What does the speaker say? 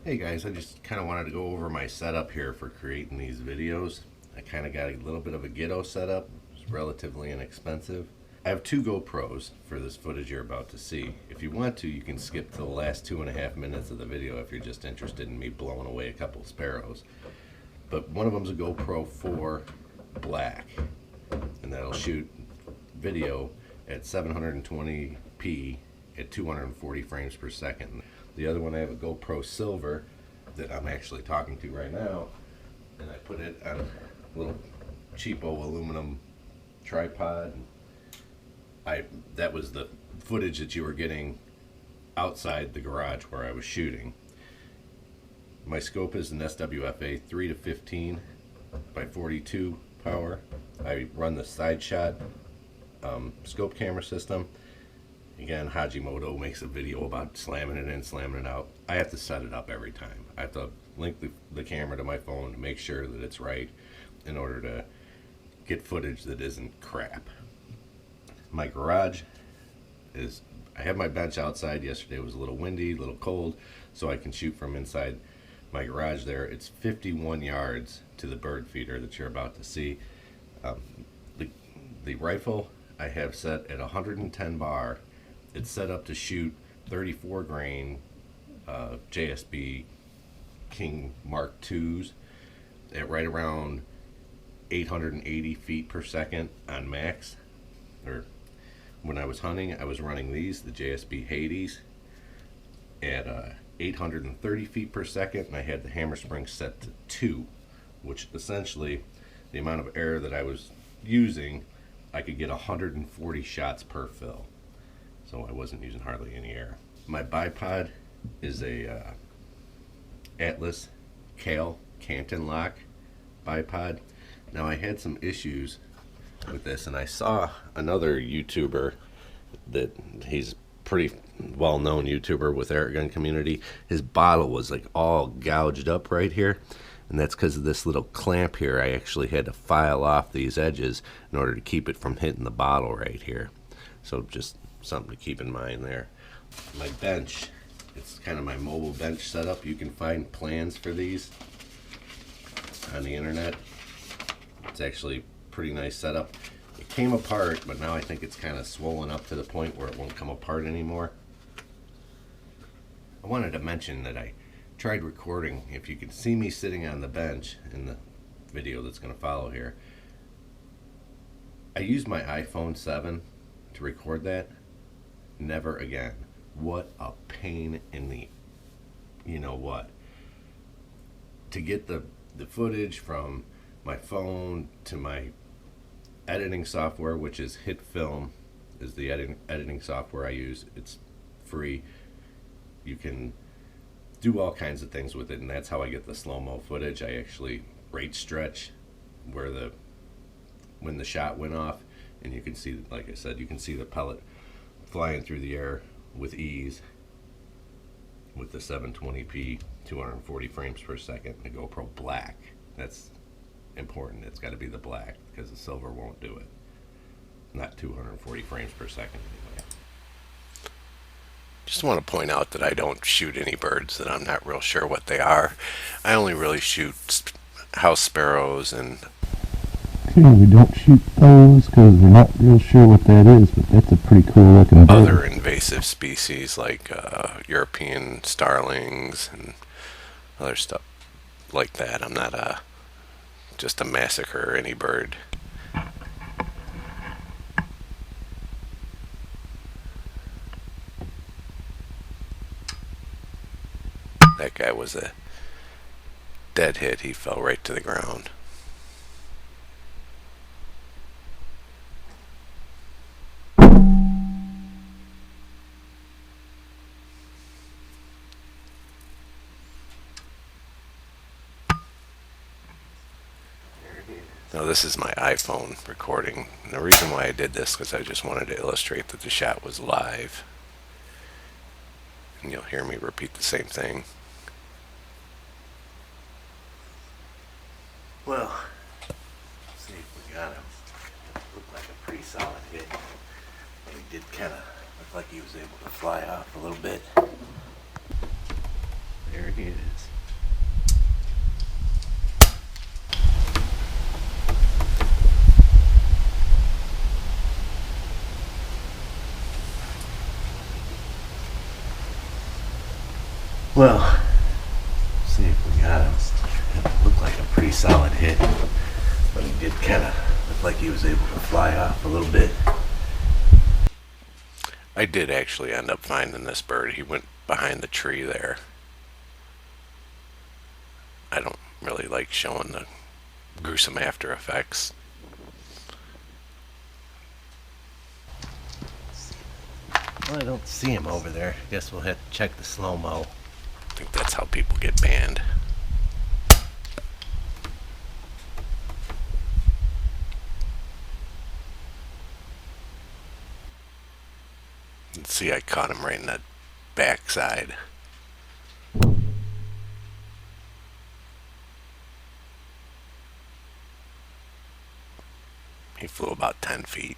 Hey guys, I just kind of wanted to go over my setup here for creating these videos. I kind of got a little bit of a ghetto setup. It's relatively inexpensive. I have two GoPros for this footage you're about to see. If you want to, you can skip to the last 2.5 minutes of the video if you're just interested in me blowing away a couple sparrows. But one of them's a GoPro 4 Black, and that'll shoot video at 720p at 240 frames per second. The other one, I have a GoPro Silver that I'm actually talking to right now, and I put it on a little cheapo aluminum tripod. That was the footage that you were getting outside the garage where I was shooting. My scope is an SWFA 3 to 15 by 42 power. I run the side shot scope camera system. Again, Hajimoto makes a video about slamming it in, slamming it out. I have to set it up every time. I have to link the camera to my phone to make sure that it's right in order to get footage that isn't crap. My garage is, I have my bench outside. Yesterday it was a little windy, a little cold, so I can shoot from inside my garage there. It's 51 yards to the bird feeder that you're about to see. The rifle I have set at 110 bar. It's set up to shoot 34 grain JSB King Mark IIs at right around 880 feet per second on max. Or when I was hunting, I was running these, the JSB Hades, at 830 feet per second, and I had the hammer spring set to 2, which essentially the amount of air that I was using, I could get 140 shots per fill. So I wasn't using hardly any air. My bipod is a Atlas Kale Canton lock bipod. Now I had some issues with this, and I saw another YouTuber that he's pretty well-known YouTuber with air gun community. His bottle was like all gouged up right here, and that's because of this little clamp here. I actually had to file off these edges in order to keep it from hitting the bottle right here. So just something to keep in mind there. My bench, it's kind of my mobile bench setup. You can find plans for these on the internet. It's actually pretty nice setup. It came apart, but now I think it's kind of swollen up to the point where it won't come apart anymore. I wanted to mention that I tried recording. If you can see me sitting on the bench in the video that's going to follow here, I used my iPhone 7 to record that. Never again. What a pain in the, you know what, to get the footage from my phone to my editing software, which is HitFilm, is the editing software I use. It's free. You can do all kinds of things with it, and that's how I get the slow-mo footage. I actually rate stretch when the shot went off, and you can see, like I said, you can see the pellet flying through the air with ease with the 720p 240 frames per second. The GoPro Black, that's important. It's got to be the black because the silver won't do it. Not 240 frames per second anyway. Just want to point out that I don't shoot any birds that I'm not real sure what they are. I only really shoot house sparrows and we don't shoot those because we're not real sure what that is, but that's a pretty cool looking bird. Other invasive species like European starlings and other stuff like that. I'm not just to massacre any bird. That guy was a dead hit. He fell right to the ground. Now this is my iPhone recording. And the reason why I did this because I just wanted to illustrate that the shot was live. And you'll hear me repeat the same thing. Well, let's see if we got him. Looked like a pretty solid hit. And he did kind of look like he was able to fly off a little bit. There he is. Well, see if we got him. It looked like a pretty solid hit, but he did kind of look like he was able to fly off a little bit. I did actually end up finding this bird. He went behind the tree there. I don't really like showing the gruesome after effects. Well, I don't see him over there. Guess we'll have to check the slow-mo. I think that's how people get banned. Let's see, I caught him right in that backside. He flew about 10 feet.